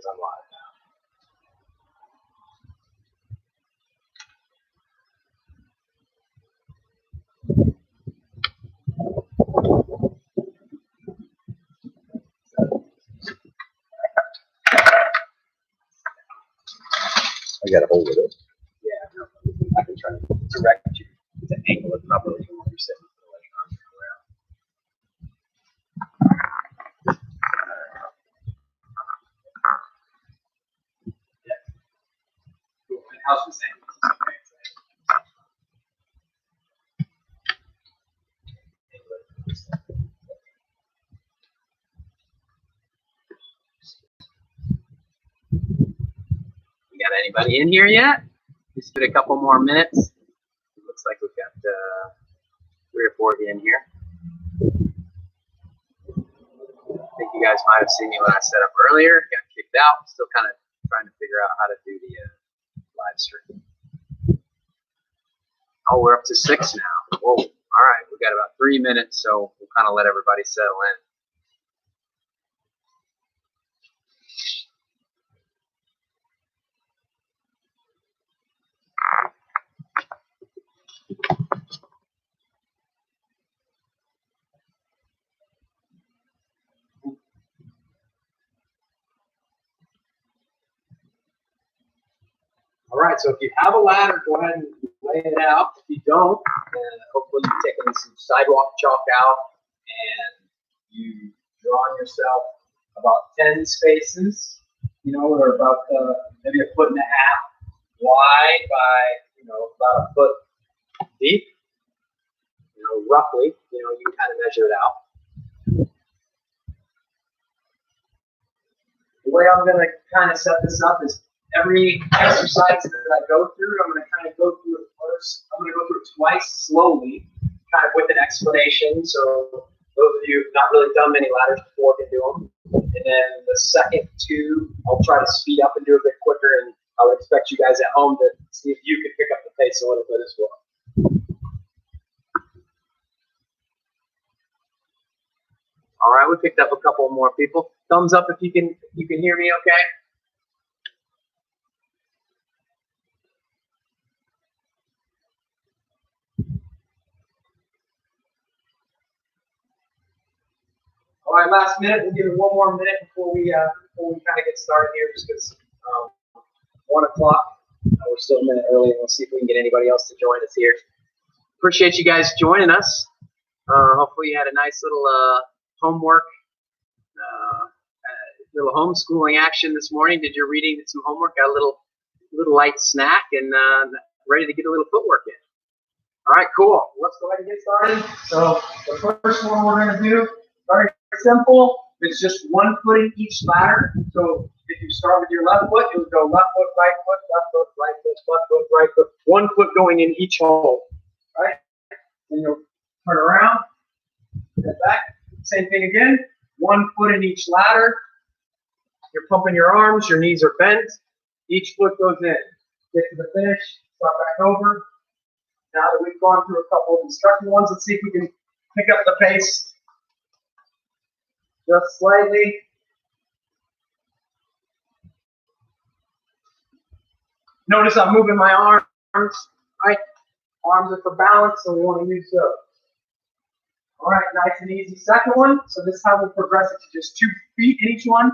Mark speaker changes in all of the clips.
Speaker 1: I'm live now. I got a hold of it. Yeah, no, I can try to direct you to angle it properly from where you're sitting. How's the same? We got anybody in here yet? Just give it a couple more minutes. It looks like we've got 3 or 4 of you in here. I think you guys might have seen me when I set up earlier. Got kicked out. Still kind of trying to figure out how to do the live stream. Oh, we're up to 6 now. Whoa. All right. We've got about 3 minutes, so we'll kind of let everybody settle in. All right, so if you have a ladder, go ahead and lay it out. If you don't, then hopefully you've taken some sidewalk chalk out and you drawn yourself about 10 spaces, you know, or about maybe 1.5 feet wide by, about 1 foot deep, roughly, you can kind of measure it out. The way I'm going to kind of set this up is every exercise that I go through, I'm going to kind of go through it first. I'm going to go through it twice slowly, kind of with an explanation. So those of you who've not really done many ladders before can do them. And then the second 2, I'll try to speed up and do a bit quicker. And I would expect you guys at home to see if you could pick up the pace a little bit as well. All right, we picked up a couple more people. Thumbs up if you can hear me okay. All right, last minute. We'll give it 1 more minute before we kind of get started here, just because 1 o'clock. We're still a minute early, and we'll see if we can get anybody else to join us here. Appreciate you guys joining us. Hopefully, you had a nice little homework, little homeschooling action this morning. Did your reading, did some homework, got a little light snack, and ready to get a little footwork in. All right, cool. Let's go ahead and get started. So the first one we're going to do, very simple. It's just 1 foot in each ladder. So if you start with your left foot, it would go left foot, right foot, left foot, right foot, left foot, right foot. 1 foot going in each hole. Right? Then you'll turn around, step back. Same thing again. 1 foot in each ladder. You're pumping your arms, your knees are bent. Each foot goes in. Get to the finish, start back over. Now that we've gone through a couple of instructional ones, let's see if we can pick up the pace just slightly. Notice I'm moving my arms, right? Arms are for balance, so we want to use those. All right, nice and easy. Second one, so this time we'll progress it to just 2 feet in each one.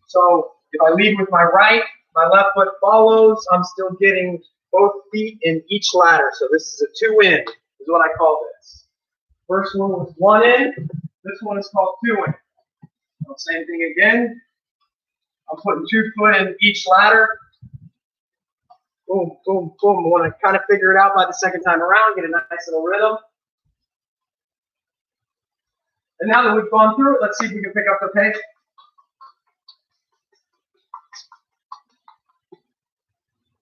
Speaker 1: So if I lead with my right, my left foot follows, I'm still getting both feet in each ladder. So this is a 2 in, is what I call this. First one was 1 in. This one is called 2 in. So same thing again. I'm putting 2 foot in each ladder. Boom, boom, boom. I want to kind of figure it out by the second time around, get a nice little rhythm. And now that we've gone through it, let's see if we can pick up the pace.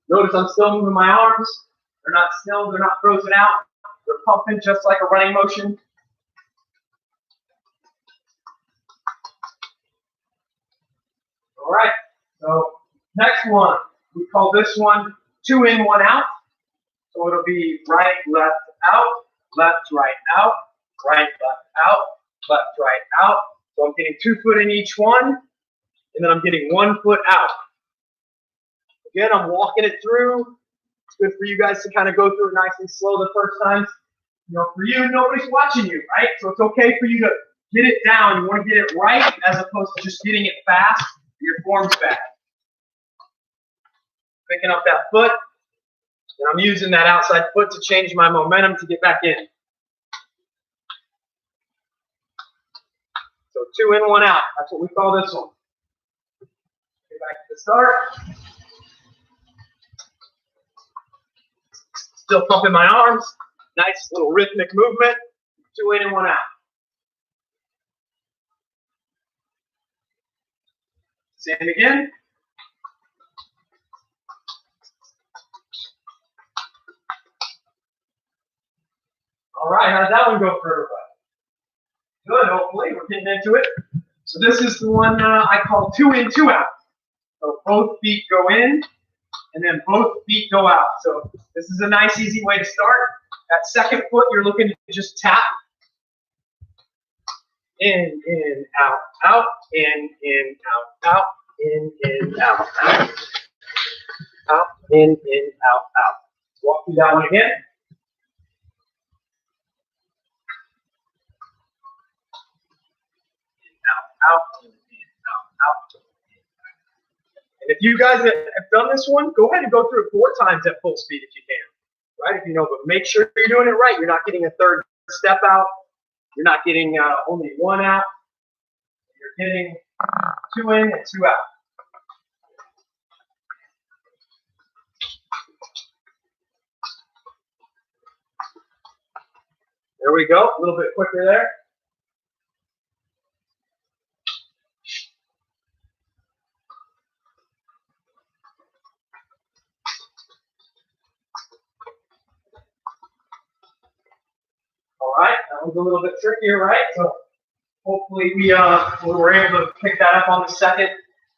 Speaker 1: Notice I'm still moving my arms. They're not still, they're not frozen out. They're pumping just like a running motion. All right, so next one, we call this one 2 in, 1 out. So it'll be right, left, out, left, right, out, right, left, out, left, right, out. So I'm getting 2 foot in each one. and then I'm getting 1 foot out. Again, I'm walking it through. It's good for you guys to kind of go through it nice and slow the first times. You know, for you, nobody's watching you, right? So it's okay for you to get it down. You want to get it right as opposed to just getting it fast. Your form's bad. Picking up that foot, and I'm using that outside foot to change my momentum to get back in. So 2 in, 1 out. That's what we call this one. Get back to the start. Still pumping my arms. Nice little rhythmic movement. 2 in and 1 out. Same again. All right, how did that one go for everybody? Good, hopefully. We're getting into it. So this is the one I call 2 in, 2 out. So both feet go in, and then both feet go out. So this is a nice, easy way to start. That second foot, you're looking to just tap. In, out, out, in, out, out, in, out, out. Out, in, out, out. Walk you down again. Out, in, out, out. And if you guys have done this one, go ahead and go through it 4 times at full speed if you can. Right? If you know, but make sure you're doing it right. You're not getting a third step out. You're not getting only 1 out. You're getting 2 in and 2 out. There we go. A little bit quicker there. All right, that one's a little bit trickier, right? So hopefully we were able to pick that up on the second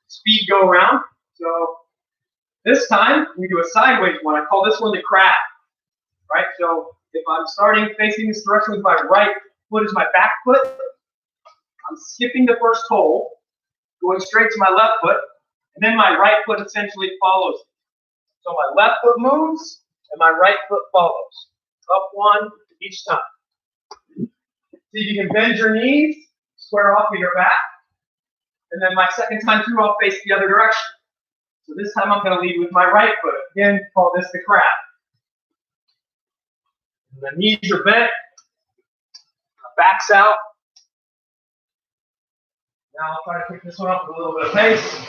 Speaker 1: speed go around. So this time we do a sideways one. I call this one the crab, right? So if I'm starting facing this direction with my right foot as my back foot, I'm skipping the first hole, going straight to my left foot, and then my right foot essentially follows. So my left foot moves, and my right foot follows. Up 1 each time. See if you can bend your knees, square off of your back, and then my second time through, I'll face the other direction. So this time I'm going to lead with my right foot. Again, call this the crab. And the knees are bent, my back's out. Now I'll try to pick this one up with a little bit of pace.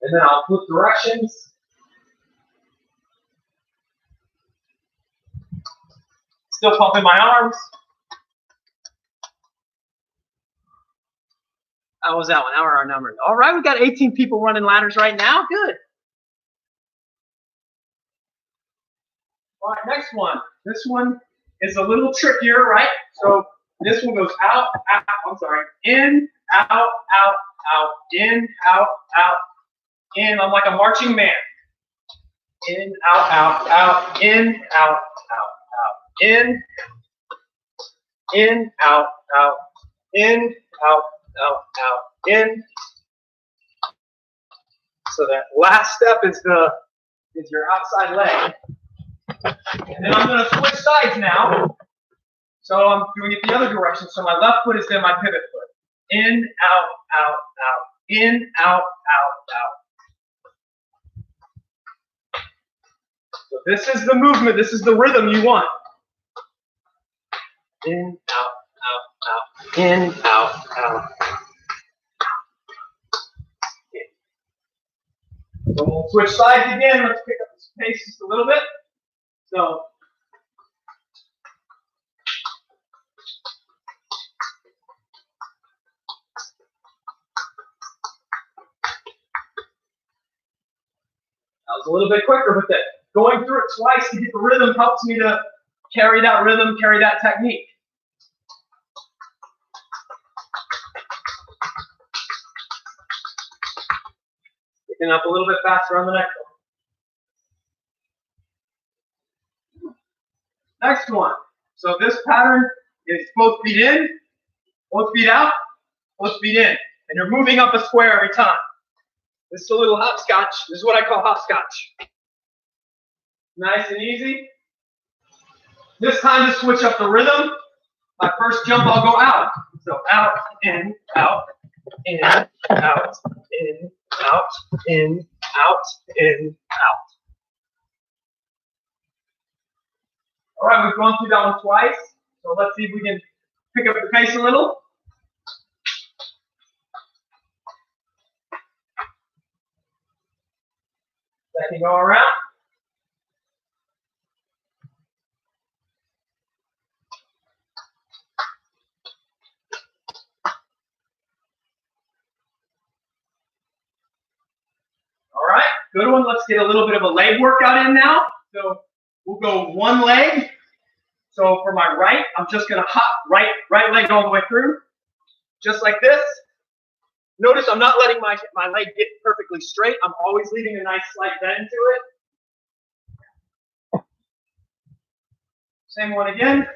Speaker 1: And then I'll flip directions. Still pumping my arms. How was that one? How are our numbers? All right, we got 18 people running ladders right now. Good. All right, next one. This one is a little trickier, right? So this one goes out, out, I'm sorry, in, out, out, out, in, out, out, in. I'm like a marching band. In, out, out, out, in, out, out, out, in, out, out, in, out, out, out, in. So that last step is your outside leg. And then I'm going to switch sides now. So I'm doing it the other direction. So my left foot is then my pivot foot. In, out, out, out. In, out, out, out. So this is the movement. This is the rhythm you want. In, out, out, out. In, out, out. So we'll switch sides again. Let's pick up the pace just a little bit. So that was a little bit quicker, but going through it twice to get the rhythm helps me to carry that rhythm, carry that technique. Picking up a little bit faster on the next one. Next one. So this pattern is both feet in, both feet out, both feet in. And you're moving up a square every time. This is a little hopscotch. This is what I call hopscotch. Nice and easy. This time to switch up the rhythm, my first jump I'll go out. So out, in, out, in, out, in, out, in, out, in, out. All right, we've gone through that one twice. So let's see if we can pick up the pace a little. Second go around. All right, good one. Let's get a little bit of a leg workout in now. So we'll go one leg. So for my right, I'm just going to hop right leg all the way through, just like this. Notice I'm not letting my leg get perfectly straight. I'm always leaving a nice slight bend to it. Same one again.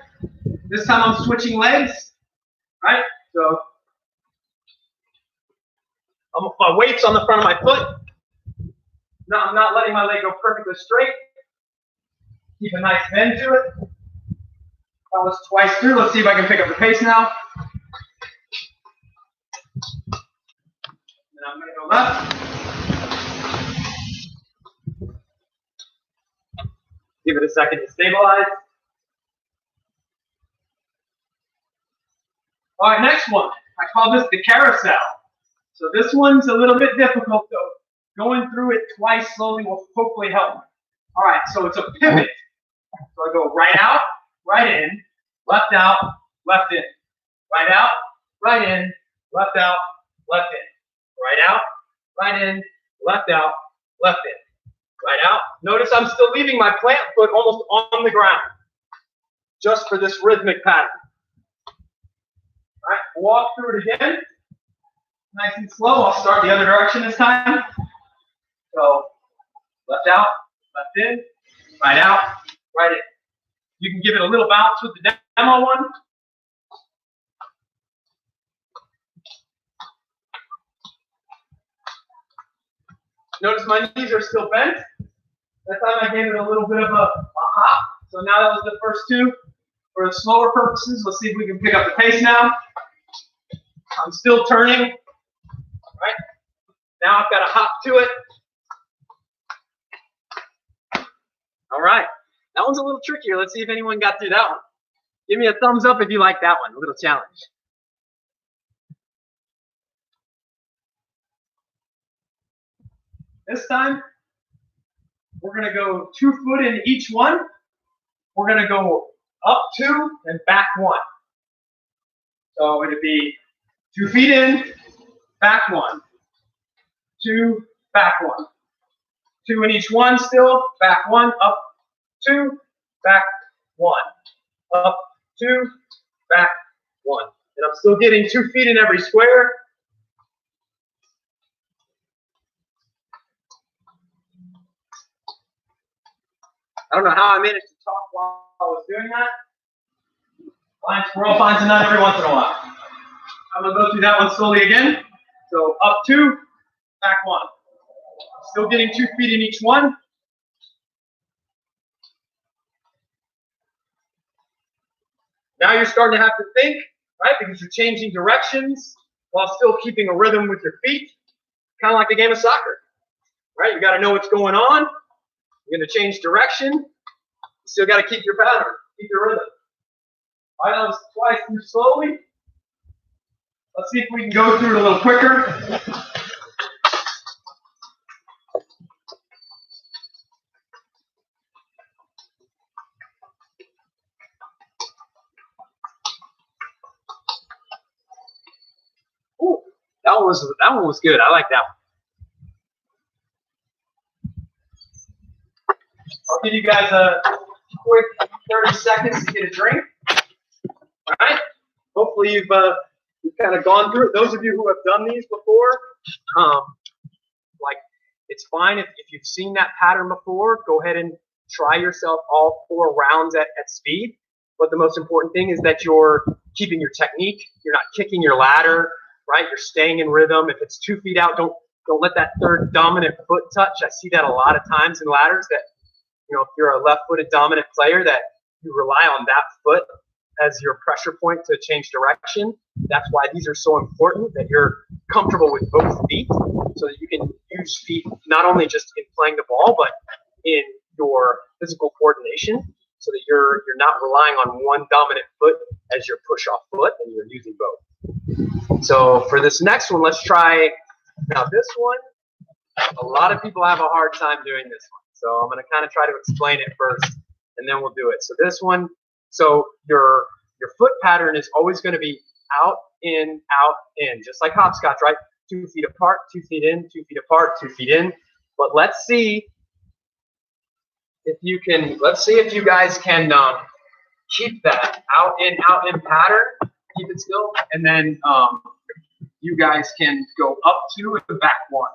Speaker 1: This time I'm switching legs, right? So my weight's on the front of my foot. No, I'm not letting my leg go perfectly straight. Keep a nice bend to it. That was twice through. Let's see if I can pick up the pace now. And I'm going to go left. Give it a second to stabilize. All right, next one. I call this the carousel. So this one's a little bit difficult, though. Going through it twice slowly will hopefully help. All right, so it's a pivot. So I go right out, right in, left out, left in. Right out, right in, left out, left in. Right out, right in, left out, left in. Right out. Notice I'm still leaving my plant foot almost on the ground, just for this rhythmic pattern. All right, walk through it again. Nice and slow. I'll start the other direction this time. So left out, left in, right out, right in. You can give it a little bounce with the demo one. Notice my knees are still bent. That time I gave it a little bit of a hop. So now that was the first two. For the slower purposes, let's see if we can pick up the pace now. I'm still turning. Right? Now I've got to hop to it. All right. That one's a little trickier. Let's see if anyone got through that one. Give me a thumbs up if you like that one. A little challenge. This time, we're going to go 2 foot in each one. We're going to go up 2 and back 1. So it'd be 2 feet in, back 1. 2, back 1. 2 in each one still, back 1, up 2, back 1. Up 2, back 1. And I'm still getting 2 feet in every square. I don't know how I managed to talk while I was doing that. Blind squirrel finds a nut every once in a while. I'm going to go through that one slowly again. So up 2, back 1. Still getting 2 feet in each one. Now you're starting to have to think, right? Because you're changing directions while still keeping a rhythm with your feet. Kind of like a game of soccer, right? You got to know what's going on. You're going to change direction. You still got to keep your pattern, keep your rhythm. All right, that was twice through slowly. Let's see if we can go through it a little quicker. Ooh, that one was good. I like that one. I'll give you guys a quick 30 seconds to get a drink. All right. Hopefully you've kind of gone through it. Those of you who have done these before, like it's fine if you've seen that pattern before. Go ahead and try yourself all 4 rounds at speed. But the most important thing is that you're keeping your technique. You're not kicking your ladder, right? You're staying in rhythm. If it's 2 feet out, don't let that third dominant foot touch. I see that a lot of times in ladders that, if you're a left-footed dominant player, that you rely on that foot as your pressure point to change direction. That's why these are so important, that you're comfortable with both feet so that you can use feet not only just in playing the ball, but in your physical coordination, so that you're not relying on one dominant foot as your push-off foot and you're using both. So for this next one, let's try. Now this one, a lot of people have a hard time doing this one. So I'm going to kind of try to explain it first, and then we'll do it. So this one, so your foot pattern is always going to be out, in, just like hopscotch, right? 2 feet apart, 2 feet in, 2 feet apart, 2 feet in. But let's see if you guys can keep that out in pattern, keep it still, and then you guys can go up 2 and back 1.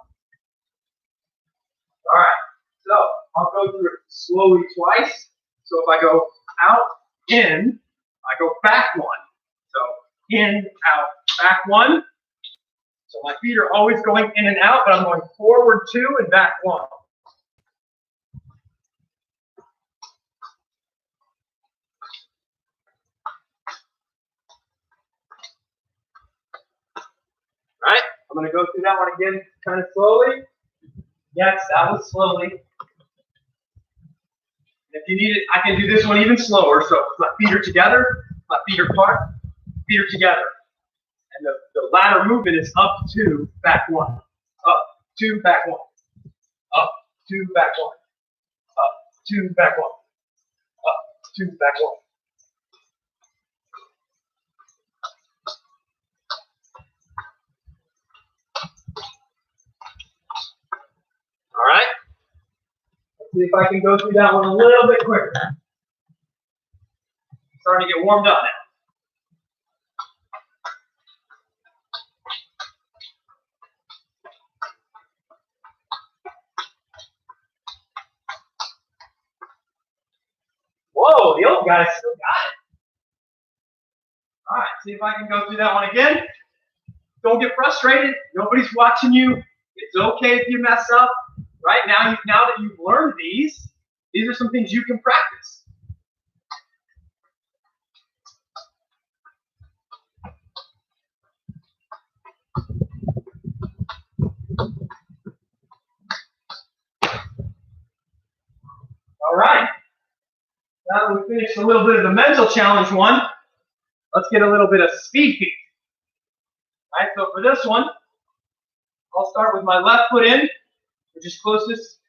Speaker 1: All right, so I'll go through it slowly twice. So if I go out, in, I go back 1. So in, out, back 1. So my feet are always going in and out, but I'm going forward 2 and back 1. All right, I'm going to go through that one again kind of slowly. Yes, that was slowly. If you need it, I can do this one even slower. So my feet are together, my feet are apart, feet are together. And the ladder movement is up 2, back 1. Up, 2, back 1. Up, 2, back 1. Up, 2, back 1. Up, 2, back 1. All right. Let's see if I can go through that one a little bit quicker. Starting to get warmed up now. Whoa, the old guy still got it. All right, see if I can go through that one again. Don't get frustrated. Nobody's watching you. It's okay if you mess up. Right now that you've learned these are some things you can practice. All right. Now that we finished a little bit of the mental challenge one, let's get a little bit of speed feet. All right, so for this one, I'll start with my left foot in, which is closest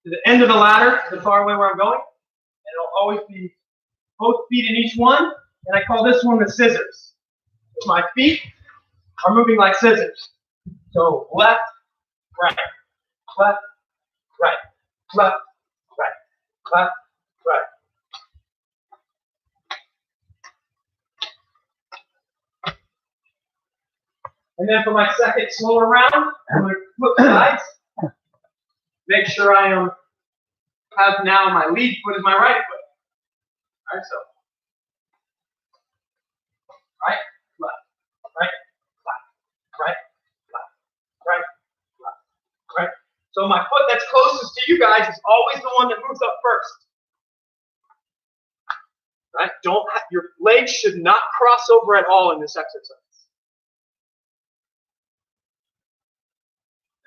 Speaker 1: to the end of the ladder, the far away where I'm going. And it'll always be both feet in each one, and I call this one the scissors. So my feet are moving like scissors. So left, right, left, right, left, right, left, right. And then for my second slower round, I'm going to flip sides. Make sure I have now my lead foot is my right foot. All right, so right, left, right, left, right, left, right, left, right. So my foot that's closest to you guys is always the one that moves up first. Right? Your legs should not cross over at all in this exercise.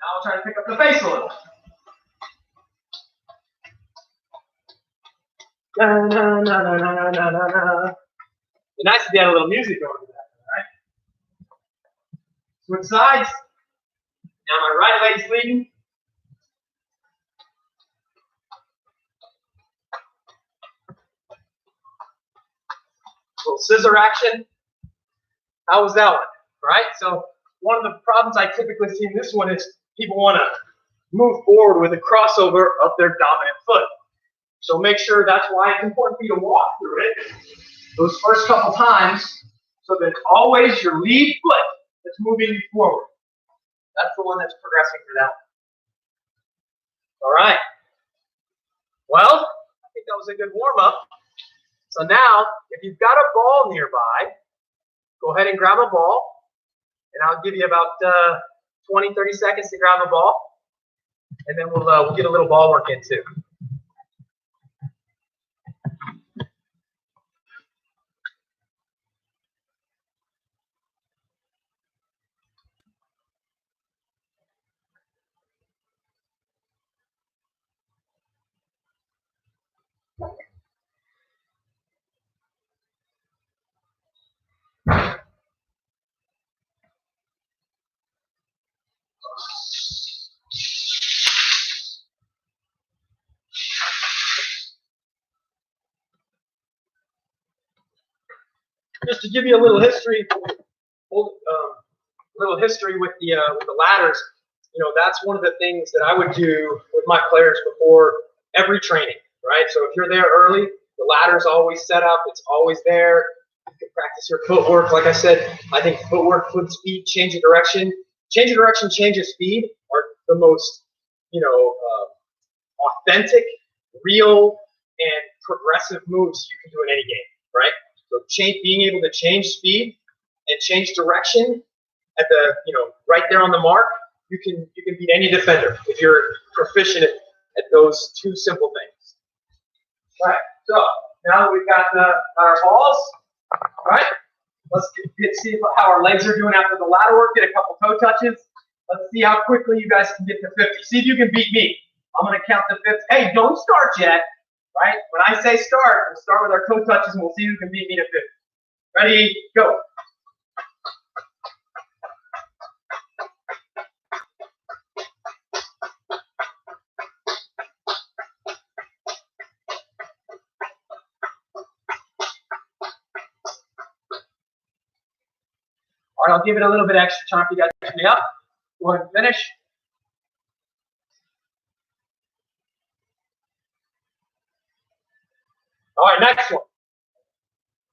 Speaker 1: Now I'll try to pick up the pace a little. Na, na, na, na, na, na, na, na. It'd be nice if you had a little music going to that, all right? Switch sides. Now my right leg's leading. Little scissor action. How was that one? All right, so one of the problems I typically see in this one is people want to move forward with a crossover of their dominant foot. So make sure, that's why it's important for you to walk through it those first couple times, so that it's always your lead foot that's moving you forward. That's the one that's progressing for that one. All right. Well, think that was a good warm-up. So now, if you've got a ball nearby, go ahead and grab a ball. And I'll give you about 20, 30 seconds to grab a ball. And then we'll get a little ball work in too. Just to give you a little history, with the ladders. You know, that's one of the things that I would do with my players before every training, right? So if you're there early, the ladder's always set up. It's always there. You can practice your footwork. Like I said, I think footwork, foot speed, change of direction. Change of direction, change of speed are the most, authentic, real, and progressive moves you can do in any game, right? So being able to change speed and change direction at the, right there on the mark, you can beat any defender if you're proficient at those two simple things. All right, so now that we've got our balls, all right, let's see how our legs are doing after the ladder work, get a couple toe touches. Let's see how quickly you guys can get to 50. See if you can beat me. I'm going to count to 50. Hey, don't start yet, right? When I say start, we'll start with our toe touches and we'll see who can beat me to 50. Ready, go. All right, I'll give it a little bit extra time for you guys to catch me up. Go ahead and finish. All right, next one.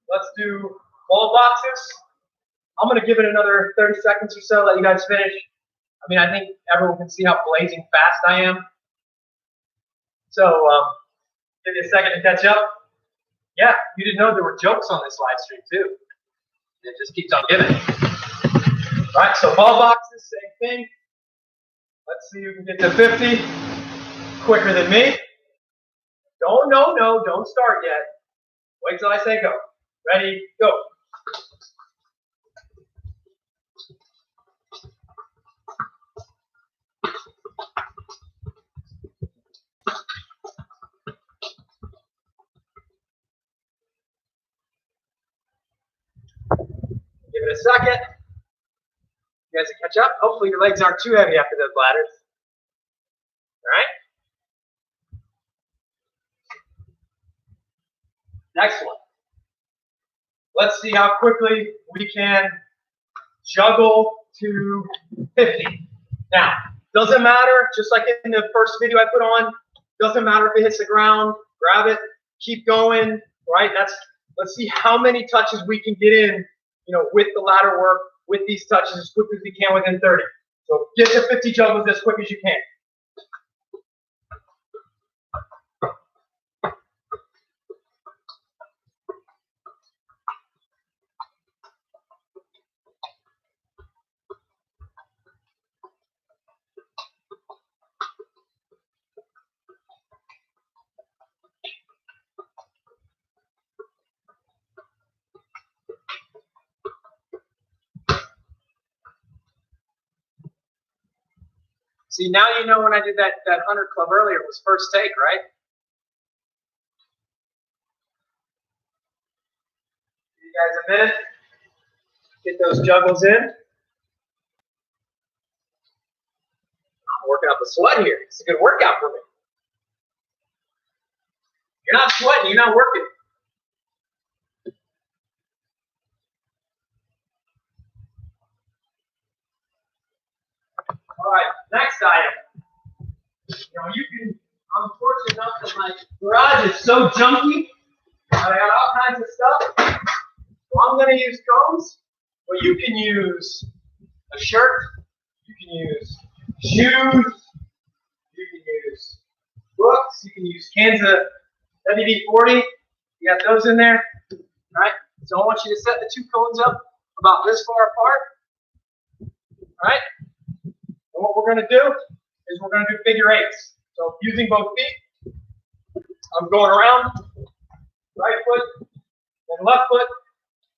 Speaker 1: Let's do ball boxes. I'm going to give it another 30 seconds or so, let you guys finish. I mean, I think everyone can see how blazing fast I am. So, give you a second to catch up. Yeah, you didn't know there were jokes on this live stream, too. It just keeps on giving. All right, so ball boxes, same thing. Let's see who can get to 50 quicker than me. Don't start yet. Wait till I say go. Ready, go. Give it a second. You guys can catch up. Hopefully your legs aren't too heavy after those ladders. All right? Next one. Let's see how quickly we can juggle to 50. Now, doesn't matter, just like in the first video I put on, doesn't matter if it hits the ground, grab it, keep going, right? Let's see how many touches we can get in, with the ladder work, with these touches as quick as we can within 30. So get to 50 juggles as quick as you can. See, now you know when I did that 100 club earlier, it was first take, right? Give you guys a minute. Get those juggles in. I'm working up a sweat here. It's a good workout for me. You're not sweating, you're not working. All right, next item. I'm fortunate enough that my garage is so junky. I got all kinds of stuff. So I'm going to use combs, but you can use a shirt, you can use shoes, you can use books, you can use cans of WD-40, you got those in there. All right, so I want you to set the two cones up about this far apart. All right, and what we're going to do is we're going to do figure eights. So using both feet, I'm going around, right foot, then left foot.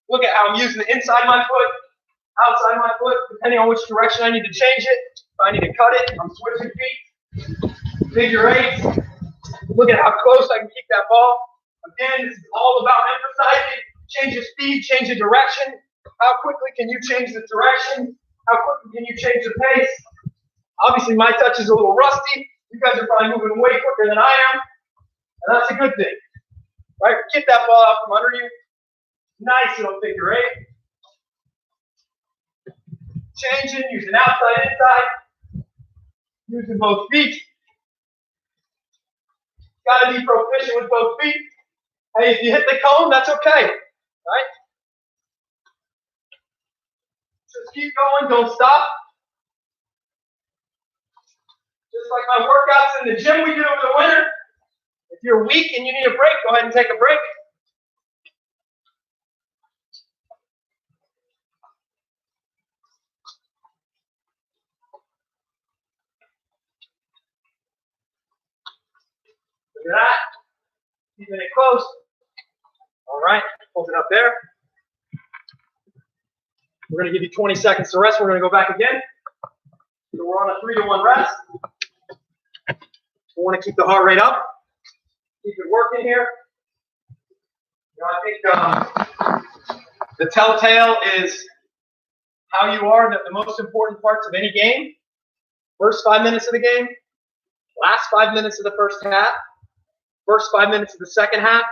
Speaker 1: Look at how I'm using the inside of my foot, outside my foot, depending on which direction I need to change it. If I need to cut it, I'm switching feet. Figure eights. Look at how close I can keep that ball. Again, this is all about emphasizing. Change the speed, change the direction. How quickly can you change the direction? How quickly can you change the pace? Obviously, my touch is a little rusty. You guys are probably moving way quicker than I am. And that's a good thing. Right? Get that ball out from under you. Nice little figure eight. Changing, using outside, inside. Using both feet. Got to be proficient with both feet. Hey, if you hit the cone, that's okay. Right? Just keep going, don't stop. Just like my workouts in the gym we do over the winter. If you're weak and you need a break, go ahead and take a break. Look at that. Keeping it close. All right, hold it up there. We're going to give you 20 seconds to rest. We're going to go back again. So we're on a 3-to-1 rest. We want to keep the heart rate up. Keep it working here. You know, I think the telltale is how you are the most important parts of any game. First 5 minutes of the game, last 5 minutes of the first half, first 5 minutes of the second half,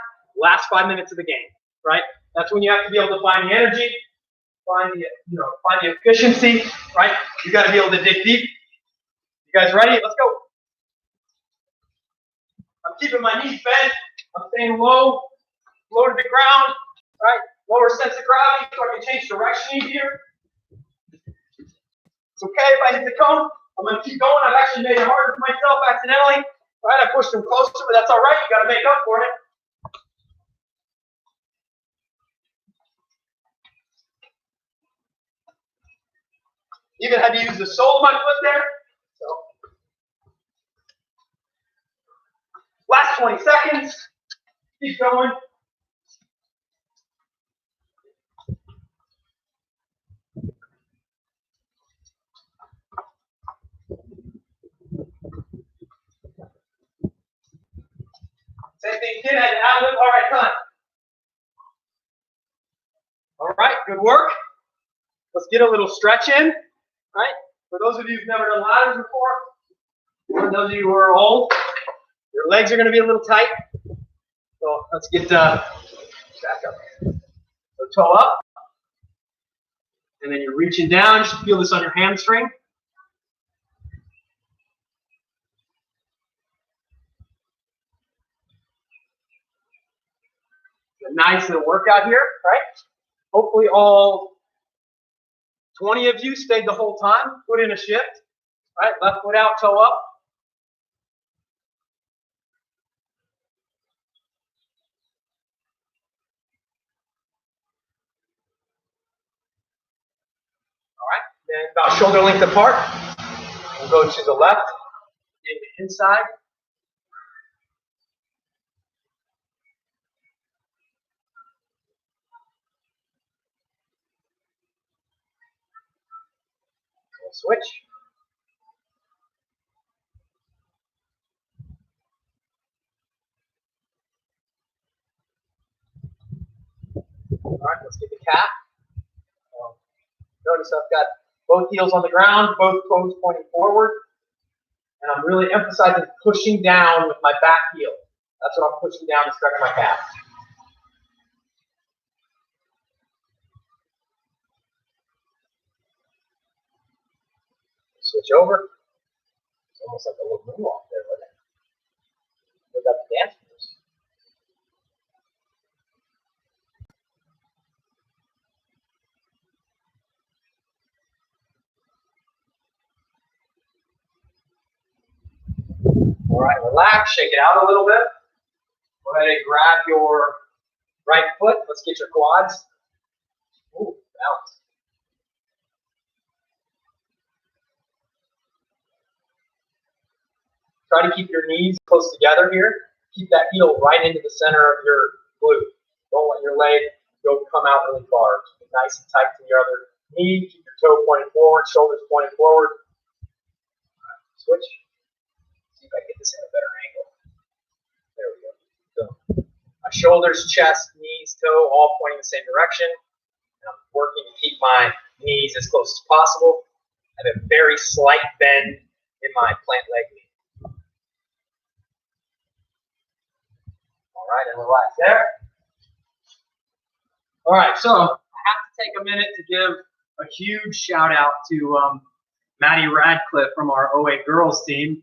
Speaker 1: last 5 minutes of the game, right? That's when you have to be able to find the energy, find the efficiency, right? You got to be able to dig deep. You guys ready? Let's go. I'm keeping my knees bent. I'm staying low to the ground, right? Lower sense of gravity so I can change direction easier. It's okay if I hit the cone. I'm going to keep going. I've actually made it harder for myself accidentally. Right? I pushed them closer, but that's all right. You got to make up for it. Even had to use the sole of my foot there. So, last 20 seconds. Keep going. Same thing, kid, had an ad-lib. All right, done. All right, good work. Let's get a little stretch in, right? For those of you who've never done ladders before, for those of you who are old, your legs are going to be a little tight. So let's get back up. So toe up. And then you're reaching down. You should feel this on your hamstring. A nice little workout here, right? Hopefully all 20 of you stayed the whole time. Put in a shift, right? Left foot out, toe up. All right, then about shoulder length apart. We'll go to the left, get the inside. We'll switch. All right, let's get the cat. Notice I've got both heels on the ground, both toes pointing forward. And I'm really emphasizing pushing down with my back heel. That's what I'm pushing down to stretch my calf. Switch over. It's almost like a little moonwalk there, wasn't it? We got the dance moves. All right, relax, shake it out a little bit. Go ahead and grab your right foot. Let's get your quads. Ooh, balance. Try to keep your knees close together here. Keep that heel right into the center of your glute. Don't let your leg come out really far. Keep it nice and tight to your other knee. Keep your toe pointing forward, shoulders pointing forward. All right, switch. See if I can get this in a better angle. There we go. So, my shoulders, chest, knees, toe, all pointing the same direction. And I'm working to keep my knees as close as possible. I have a very slight bend in my plant leg knee. All right, and relax there. All right, so I have to take a minute to give a huge shout out to Maddie Radcliffe from our OA girls team,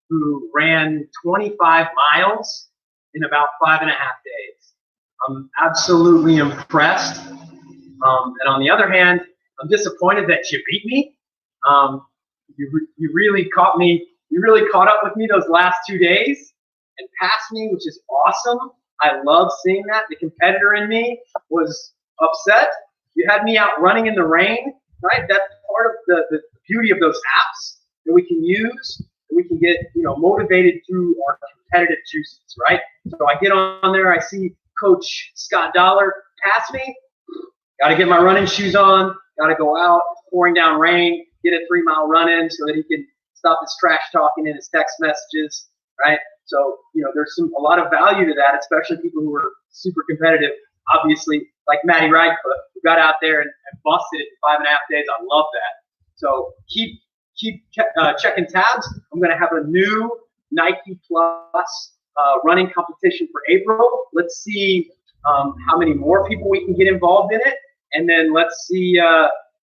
Speaker 1: who ran 25 miles in about 5.5 days. I'm absolutely impressed. And on the other hand, I'm disappointed that you beat me. You really caught me. You really caught up with me those last 2 days and passed me, which is awesome. I love seeing that. The competitor in me was upset. You had me out running in the rain, right? That's part of the beauty of those apps that we can use. And we can get motivated through our competitive juices, right? So I get on there, I see Coach Scott Dollar pass me. Got to get my running shoes on. Got to go out, pouring down rain, get a 3-mile run in so that he can stop his trash talking in his text messages, right? So, there's a lot of value to that, especially people who are super competitive. Obviously, like Maddie Radcliffe, who got out there and busted it in 5.5 days. I love that. So keep checking tabs. I'm going to have a new Nike Plus running competition for April. Let's see how many more people we can get involved in it, and then let's see.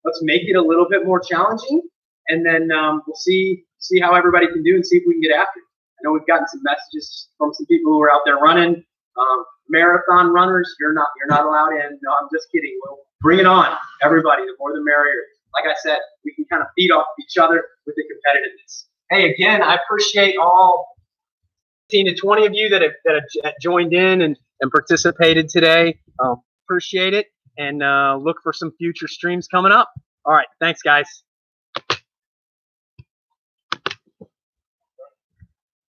Speaker 1: Let's make it a little bit more challenging, and then we'll see how everybody can do and see if we can get after it. I know we've gotten some messages from some people who are out there running. Marathon runners, you're not allowed in. No, I'm just kidding. We'll bring it on, everybody. The more the merrier. Like I said, we can kind of feed off each other with the competitiveness. Hey, again, I appreciate all 15 to 20 of you that have joined in and participated today. Appreciate it, and look for some future streams coming up. All right, thanks, guys.